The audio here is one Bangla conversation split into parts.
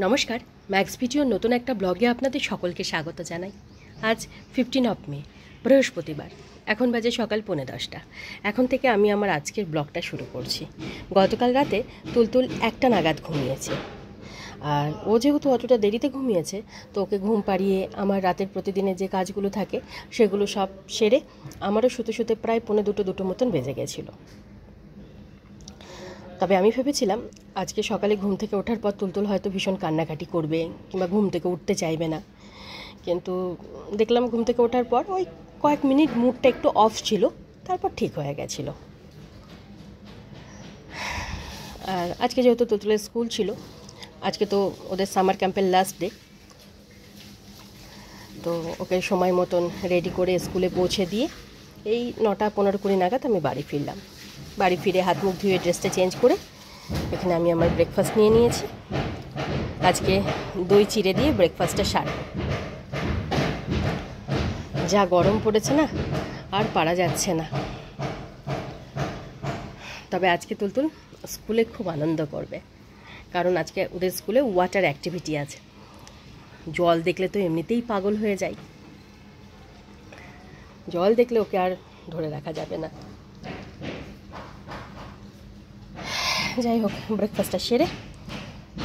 নমস্কার, ম্যাক্স ভিডিওর নতুন একটা ব্লগে আপনাদের সকলকে স্বাগত জানাই। আজ 15 মে, বৃহস্পতিবার। এখন বাজে সকাল 10:15। এখন থেকে আমি আমার আজকের ব্লগটা শুরু করছি। গতকাল রাতে তুলতুল 1টা নাগাদ ঘুমিয়েছে, আর ও যেহেতু অতটা দেরিতে ঘুমিয়েছে, তো ওকে ঘুম পাড়িয়ে আমার রাতের প্রতিদিনের যে কাজগুলো থাকে সেগুলো সব সেরে আমারও শুতে শুতে প্রায় 1:45 মতন বেজে গেছিলো। তবে আমি ভেবেছিলাম আজকে সকালে ঘুম থেকে ওঠার পর তুলতুল হয়তো ভীষণ কান্নাকাটি করবে কিংবা ঘুম থেকে উঠতে চাইবে না, কিন্তু দেখলাম ঘুম থেকে ওঠার পর ওই কয়েক মিনিট মুডটা একটু অফ ছিল, তারপর ঠিক হয়ে গেছিল। আর আজকে যেহেতু তুলতুলের স্কুল ছিল, আজকে তো ওদের সামার ক্যাম্পের লাস্ট ডে, তো ওকে সময় মতন রেডি করে স্কুলে পৌঁছে দিয়ে এই 9টা 15-20 নাগাদ আমি বাড়ি ফিরলাম। বাড়ি ফিরে হাত মুখ ধুয়ে ড্রেসটা চেঞ্জ করে এখানে আমি আমার ব্রেকফাস্ট নিয়ে নিয়েছি। আজকে দই চিড়ে দিয়ে ব্রেকফাস্টটা সারব। যা গরম পড়েছে না, আর পারা যাচ্ছে না। তবে আজকে তুলতুল স্কুলে খুব আনন্দ করবে, কারণ আজকে ওদের স্কুলে ওয়াটার অ্যাক্টিভিটি আছে। জল দেখলে তো এমনিতেই পাগল হয়ে যায়, জল দেখলে ওকে আর ধরে রাখা যাবে না। যাই হোক, ব্রেকফাস্টটা সেরে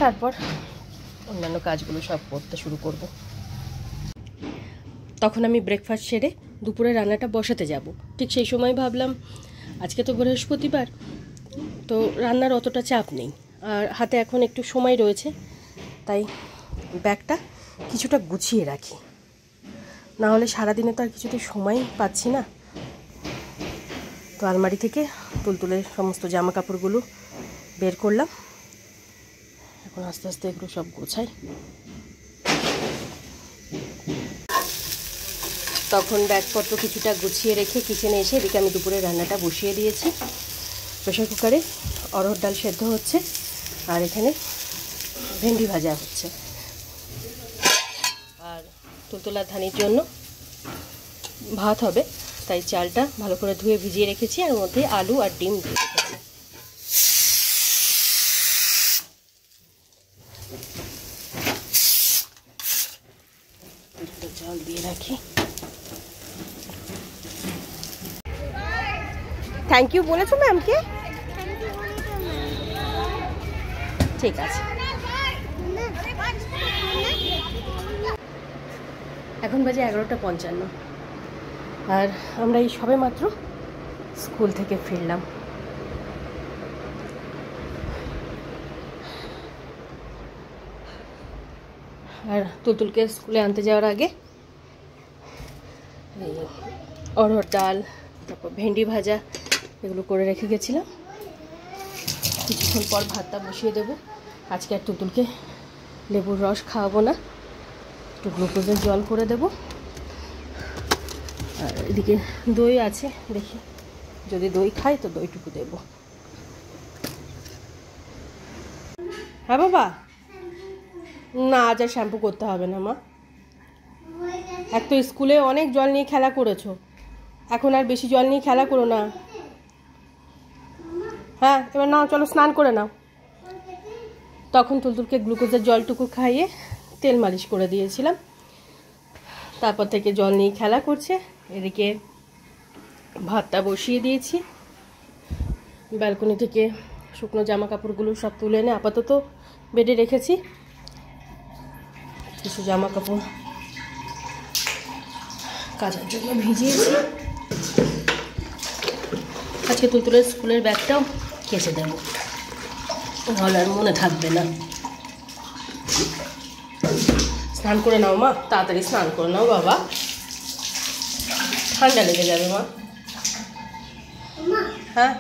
তারপর অন্যান্য কাজগুলো সব করতে শুরু করব। তখন আমি ব্রেকফাস্ট সেরে দুপুরে রান্নাটা বসাতে যাব। ঠিক সেই সময় ভাবলাম আজকে তো বৃহস্পতিবার, তো রান্নার অতটা চাপ নেই, আর হাতে এখন একটু সময় রয়েছে, তাই ব্যাগটা কিছুটা গুছিয়ে রাখি, না হলে সারাদিনে তো আর কিছুতে সময় পাচ্ছি না। তো আলমারি থেকে তুলতুলের সমস্ত জামা কাপড়গুলো বের করলাম। এখন আস্তে আস্তে এগুলো সব গোছাই। তখন ব্যাগপত্র কিছুটা গুছিয়ে রেখে কিচেনে এসে এদিকে আমি দুপুরে রান্নাটা বসিয়ে দিয়েছি। প্রেশার কুকারে অরহর ডাল সেদ্ধ হচ্ছে, আর এখানে ভেন্ডি ভাজা হচ্ছে। আর তুলতুলার ধানির জন্য ভাত হবে, তাই চালটা ভালো করে ধুয়ে ভিজিয়ে রেখেছি, আর মধ্যে আলু আর ডিম দিয়ে রেখেছি। জল দিয়ে রাখি। থ্যাংক ইউ বলেছো ম্যামকে? ঠিক আছে। এখন বাজে 11:55, আর আমরা এই সবে মাত্র স্কুল থেকে ফিরলাম। আর তুলতুলকে স্কুলে আনতে যাওয়ার আগে অরহর ডাল, তারপর ভেন্ডি ভাজা এগুলো করে রেখে গেছিলাম। কিছুক্ষণ পর ভাতটা বসিয়ে দেবো। আজকে আর তুলতুলকে লেবুর রস খাওয়াবো না, একটু গ্লুকোজের জল করে দেব। আর এদিকে দই আছে, দেখি যদি দই খাই তো দইটুকু দেব। হ্যাঁ বাবা, না আজ আর শ্যাম্পু করতে হবে না মা। এক তো স্কুলে অনেক জল নিয়ে খেলা করেছো, এখন আর বেশি জল নিয়ে খেলা করো না। হ্যাঁ, এবার নাও, চলো স্নান করে নাও। তখন তুলতুলকে গ্লুকোজের জলটুকু খাইয়ে তেল মালিশ করে দিয়েছিলাম, তারপর থেকে জল নিয়ে খেলা করছে। এদিকে ভাতটা বসিয়ে দিয়েছি। ব্যালকনি থেকে শুকনো জামা কাপড়গুলো সব তুলে এনে আপাতত বেডে রেখেছি। কিছু জামা কাপড় কাচার জন্য ভিজিয়েছি। আজকে তুলতুলের স্কুলের ব্যাগটাও কেচে দেব, নাহলে আর মনে থাকবে না। স্নান করে নাও মা, তাড়াতাড়ি স্নান করে নাও বাবা, ঠান্ডা লেগে যাবে মা। হ্যাঁ,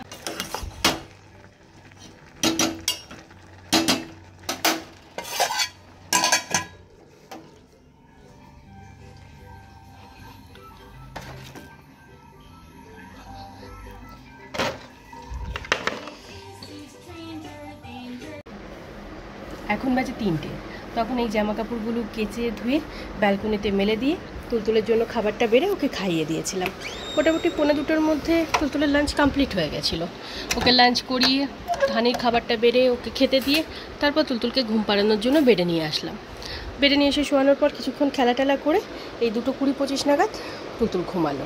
এখন বাজে 3টে। তখন এই জামা কাপড়গুলো কেচে ধুয়ে ব্যালকনিতে মেলে দিয়ে তুলতুলের জন্য খাবারটা বেড়ে ওকে খাইয়ে দিয়েছিলাম। মোটামুটি 1:45-2টার মধ্যে তুলতুলের লাঞ্চ কমপ্লিট হয়ে গেছিলো। ওকে লাঞ্চ করিয়ে ধানির খাবারটা বেড়ে ওকে খেতে দিয়ে তারপর তুলতুলকে ঘুম পাড়ানোর জন্য বেডে নিয়ে আসলাম। বেডে নিয়ে এসে শোয়ানোর পর কিছুক্ষণ খেলা টেলা করে এই 2:20-25 নাগাদ তুলতুল ঘুমালো।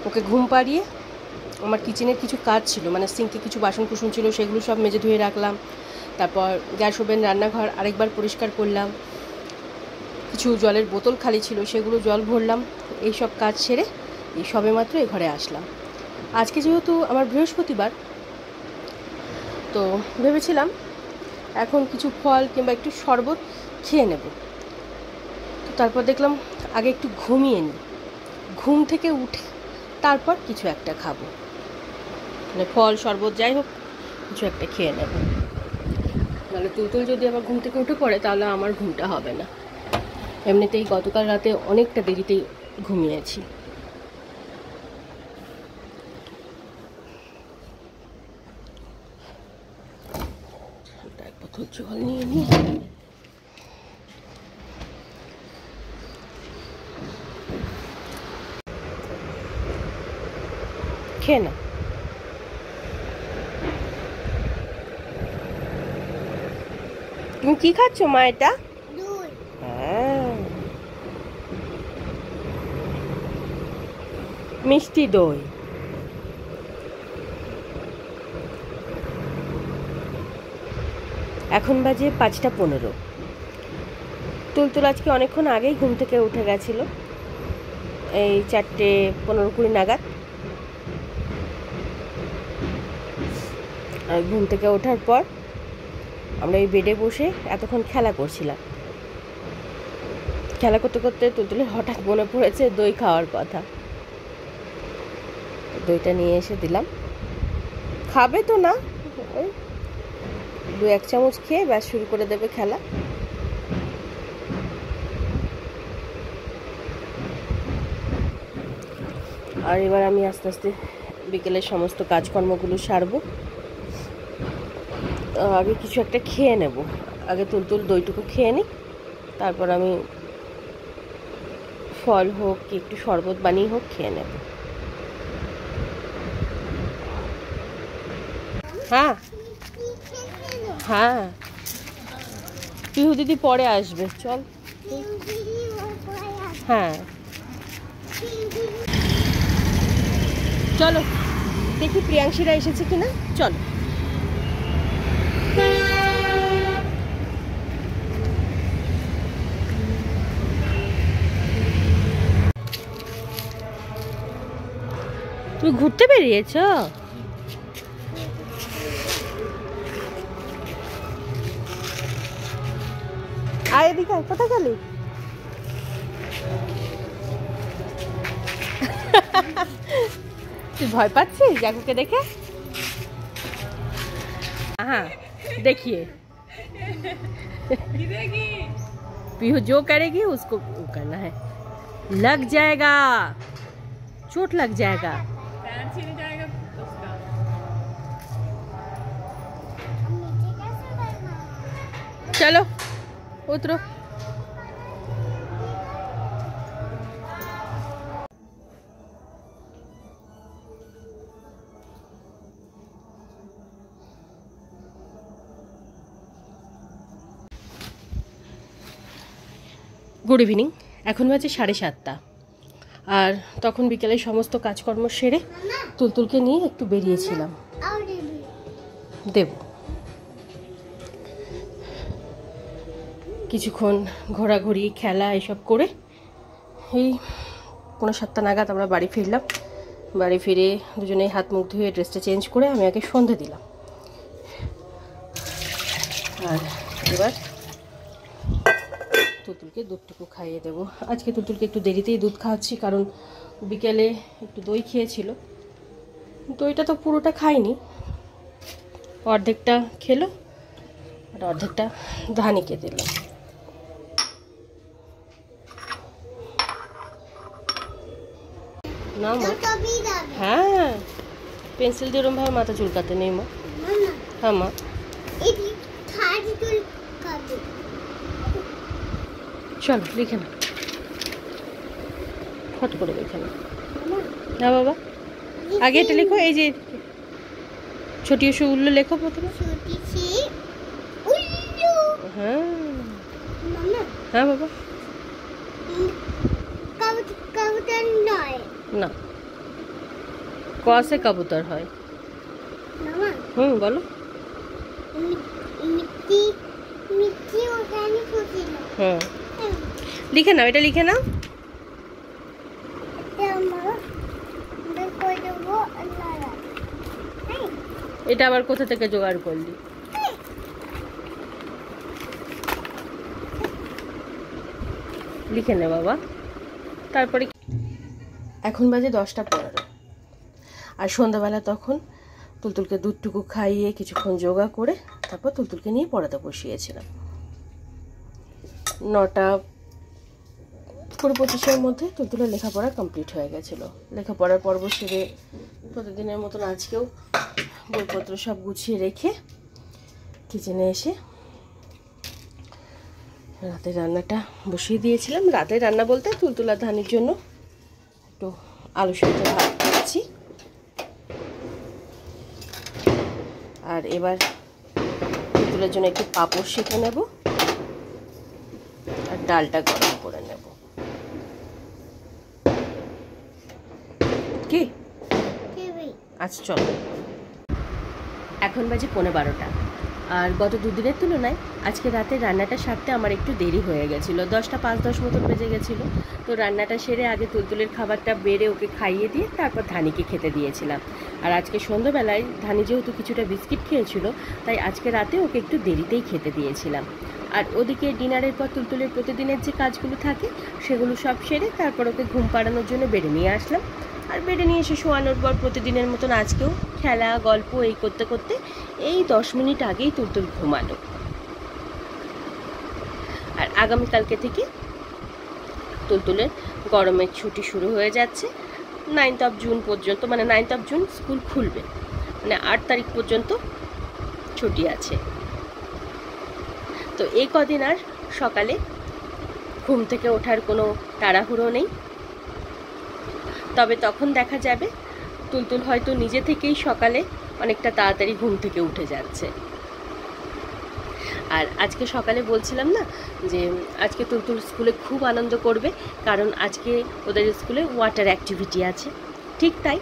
ওকে ঘুম পাড়িয়ে আমার কিচেনের কিছু কাজ ছিল, মানে সিঙ্কে কিছু বাসন কুসন ছিল, সেগুলো সব মেজে ধুয়ে রাখলাম। তারপর গ্যাস ওভেন, রান্নাঘর আরেকবার পরিষ্কার করলাম। কিছু জলের বোতল খালি ছিল, সেগুলো জল ভরলাম। এই সব কাজ সেরে এই সবেমাত্র এই ঘরে আসলাম। আজকে যেহেতু আমার বৃহস্পতিবার, তো ভেবেছিলাম এখন কিছু ফল কিংবা একটু শরবত খেয়ে নেব। তো তারপর দেখলাম আগে একটু ঘুমিয়ে নিই, ঘুম থেকে উঠে তারপর কিছু একটা খাবো, মানে ফল শরবত যাই হোক কিছু একটা খেয়ে নেব। নাহলে তুলতুল যদি আবার ঘুম থেকে উঠে পড়ে তাহলে আমার ঘুমটা হবে না। এমনিতেই গতকাল রাতে অনেকটা দেরিতেই ঘুমিয়েছি। এক বোতল জল নিয়ে নিই। খেয়ে না। তুমি কি খাচ্ছ মা? এটা হ্যাঁ, মিষ্টি দই। এখন বাজে 5:15। তুলতুল আজকে অনেকক্ষণ আগেই ঘুম থেকে উঠে গেছিল, এই 4:15-20 নাগাদ। আর ঘুম থেকে ওঠার পর আমরা এই বেডে বসে এতক্ষণ খেলা করছিলাম। খেলা করতে করতে তুলতুলের হঠাৎ মনে পড়েছে দই খাওয়ার কথা। দইটা নিয়ে এসে দিলাম। খাবে তো না, ওই 2-1 চামচ খেয়ে ব্যাস শুরু করে দেবে খেলা। আর এবার আমি আস্তে আস্তে বিকেলের সমস্ত কাজকর্মগুলো সারবো। আগে কিছু একটা খেয়ে নেব, আগে তুলতুল দইটুকু খেয়ে নিই, তারপর আমি ফল হোক কি একটু শরবত বানিয়ে হোক খেয়ে নেব। হ্যাঁ হ্যাঁ, পিহু দিদি পরে আসবে, চল। হ্যাঁ চলো দেখি প্রিয়াংশীরা এসেছে কিনা, চলো। তুমি ঘুরতে বেরিয়েছ? আয় এদিকে, কোথায় গেলি? তুই ভয় পাচ্ছিস জাগুকে দেখে? हाँ देखिए, पीहू जो करेगी उसको करना है। लग जाएगा, चोट लग जाएगा। चलो उतरो। গুড ইভিনিং, এখন বাজে 7:30। আর তখন বিকেলের সমস্ত কাজকর্ম সেরে তুলতুলকে নিয়ে একটু বেরিয়েছিলাম। দেব কিছুক্ষণ ঘোরাঘুরি খেলা এসব করে এই 7:15 নাগাদ আমরা বাড়ি ফিরলাম। বাড়ি ফিরে দুজনেই হাত মুখ ধুয়ে ড্রেসটা চেঞ্জ করে আমি আগে সন্ধে দিলাম। আর এবার তুলতুলকে দুধটুকু খাইয়ে দেবো। আজকে তুলতুলকে একটু দেরিতেই দুধ খাওয়াচ্ছি, কারণ বিকেলে একটু দই খেয়েছিল। দইটা তো পুরোটা খাইনি, অর্ধেকটা খেলো আর অর্ধেকটা ধানিকে দিলাম। না মা, হ্যাঁ পেন্সিল দিয়ে ওরমভাবে মাথা চুলকাতে নেই মা। হ্যাঁ মা, চলো লিখে না। ফট করে লিখে না। না বাবা, আগে এটা লেখো, এই যে ছোটি ওষু উল্লু লেখো প্রথমে। হ্যাঁ হ্যাঁ বাবা, না কসে কবুতর হয়। বলো। হুম, লিখে নাও, এটা লিখে নাও। এটা আবার কোথা থেকে জোগাড় করলি? লিখে নে বাবা। তারপরে এখন বাজে 10:15, আর সন্ধ্যাবেলা তখন তুলতুলকে দুধটুকু খাইয়ে কিছুক্ষণ যোগা করে তারপর তুলতুলকে নিয়ে পড়াতে বসিয়েছিলাম। 9:25 মধ্যে তুলতুলের লেখাপড়া কমপ্লিট হয়ে গেছিলো। লেখাপড়ার পর্ব সেরে প্রতিদিনের মতন আজকেও বইপত্র সব গুছিয়ে রেখে কিচেনে এসে রাতের রান্নাটা বসিয়ে দিয়েছিলাম। রাতের রান্না বলতে তুলতুলা ধানির জন্য একটু আলু সেদ্ধ ভাত করেছি, আর এবার তুলতুলের জন্য একটু পাঁপড় সেঁকে নেব আর ডালটা গরম করে নেব। কি আচ্ছা চলো। এখন বাজে 11:15, আর গত দুদিনের তুলনায় আজকে রাতের রান্নাটা সারতে আমার একটু দেরি হয়ে গেছিলো। 10:05-10 মতন বেজে গেছিলো। তো রান্নাটা সেরে আগে তুলতুলের খাবারটা বেড়ে ওকে খাইয়ে দিয়ে তারপর ধানিকে খেতে দিয়েছিলাম। আর আজকে সন্ধ্যাবেলায় ধানি যেহেতু কিছুটা বিস্কিট খেয়েছিল, তাই আজকে রাতে ওকে একটু দেরিতেই খেতে দিয়েছিলাম। আর ওদিকে ডিনারের পর তুলতুলের প্রতিদিনের যে কাজগুলো থাকে সেগুলো সব সেরে তারপর ওকে ঘুম পাড়ানোর জন্য বেডে নিয়ে আসলাম। আর বেডে নিয়ে এসে শোয়ানোর পর প্রতিদিনের মতন আজকেও খেলা গল্প এই করতে করতে এই 10 মিনিট আগেই তুলতুল ঘুমালো। আর আগামীকালকে থেকে তুলতুলের গরমের ছুটি শুরু হয়ে যাচ্ছে। 9th of June পর্যন্ত, মানে 9th of June স্কুল খুলবে, মানে 8 তারিখ পর্যন্ত ছুটি আছে। তো এই কদিন আর সকালে ঘুম থেকে ওঠার কোনো তাড়াহুড়ো নেই। তবে তখন দেখা যাবে তুলতুল হয়তো নিজে থেকেই সকালে অনেকটা তাড়াতাড়ি ঘুম থেকে উঠে যাচ্ছে। আর আজকে সকালে বলছিলাম না যে আজকে তুলতুল স্কুলে খুব আনন্দ করবে, কারণ আজকে ওদের স্কুলে ওয়াটার অ্যাক্টিভিটি আছে। ঠিক তাই,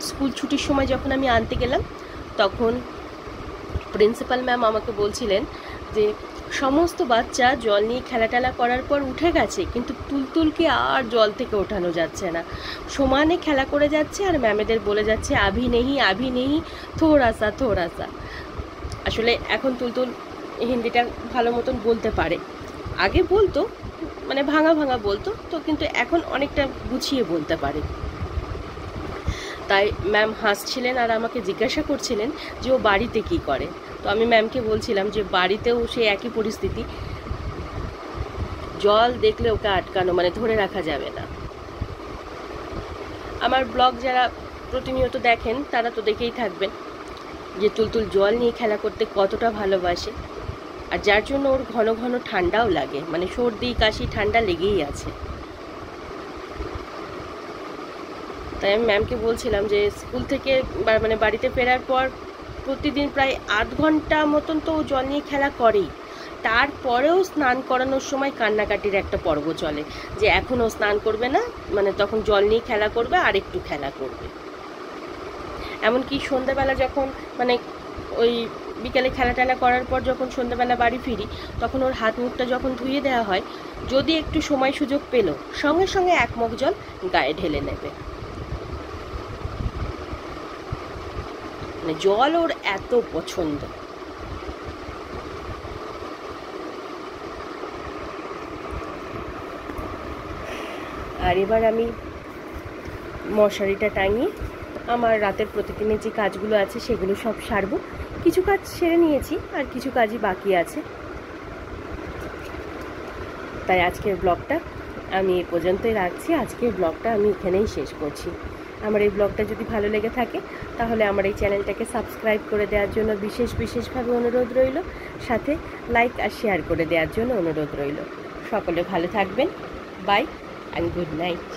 স্কুল ছুটির সময় যখন আমি আনতে গেলাম তখন প্রিন্সিপাল ম্যাম আমাকে বলছিলেন যে সমস্ত বাচ্চা জল নিয়ে খেলাটেলা করার পর উঠে গেছে, কিন্তু তুলতুলকে আর জল থেকে ওঠানো যাচ্ছে না। সমানে খেলা করে যাচ্ছে আর ম্যামেদের বলে যাচ্ছে আভি নেহি থোড়া সা। আসলে এখন তুলতুল হিন্দিটা ভালো মতন বলতে পারে। আগে বলতো, মানে ভাঙা ভাঙা বলতো তো, কিন্তু এখন অনেকটা গুছিয়ে বলতে পারে। তাই ম্যাম হাসছিলেন আর আমাকে জিজ্ঞাসা করছিলেন যে ও বাড়িতে কি করে। তো আমি ম্যামকে বলছিলাম যে বাড়িতেও সে একই পরিস্থিতি, জল দেখলে ওকে আটকানো, মানে ধরে রাখা যাবে না। আমার ব্লগ যারা প্রতিনিয়ত দেখেন তারা তো দেখেই থাকবেন যে তুলতুল জল নিয়ে খেলা করতে কতটা ভালোবাসে, আর যার জন্য ওর ঘন ঘন ঠান্ডাও লাগে, মানে সর্দি কাশি ঠান্ডা লেগেই আছে। তাই আমি ম্যামকে বলছিলাম যে স্কুল থেকে মানে বাড়িতে ফেরার পর প্রতিদিন প্রায় 8 ঘন্টা মতন তো জল নিয়ে খেলা করেই। তারপরেও স্নান করানোর সময় কান্নাকাটির একটা পর্ব চলে যে এখনও স্নান করবে না, মানে তখন জল নিয়ে খেলা করবে আর একটু খেলা করবে। এমনকি সন্ধ্যাবেলা যখন, মানে ওই বিকেলে খেলা টেলা করার পর যখন সন্ধ্যাবেলা বাড়ি ফিরি তখন ওর হাত মুখটা যখন ধুয়ে দেওয়া হয়, যদি একটু সময় সুযোগ পেল সঙ্গে সঙ্গে 1 মগ জল গায়ে ঢেলে নেবে। মানে জল ওর এত পছন্দ। আর এবার আমি মশারিটা টাঙিয়ে আমার রাতের প্রতিদিনের যে কাজগুলো আছে সেগুলো সব সারবো। কিছু কাজ সেরে নিয়েছি আর কিছু কাজই বাকি আছে। তাই আজকের ব্লগটা আমি এ পর্যন্তই রাখছি। আজকের ব্লগটা আমি এখানেই শেষ করছি। আমার এই ব্লগটা যদি ভালো লেগে থাকে তাহলে আমার এই চ্যানেলটাকে সাবস্ক্রাইব করে দেওয়ার জন্য বিশেষভাবে অনুরোধ রইল, সাথে লাইক আর শেয়ার করে দেওয়ার জন্য অনুরোধ রইল। সকলে ভালো থাকবেন। Bye and good night.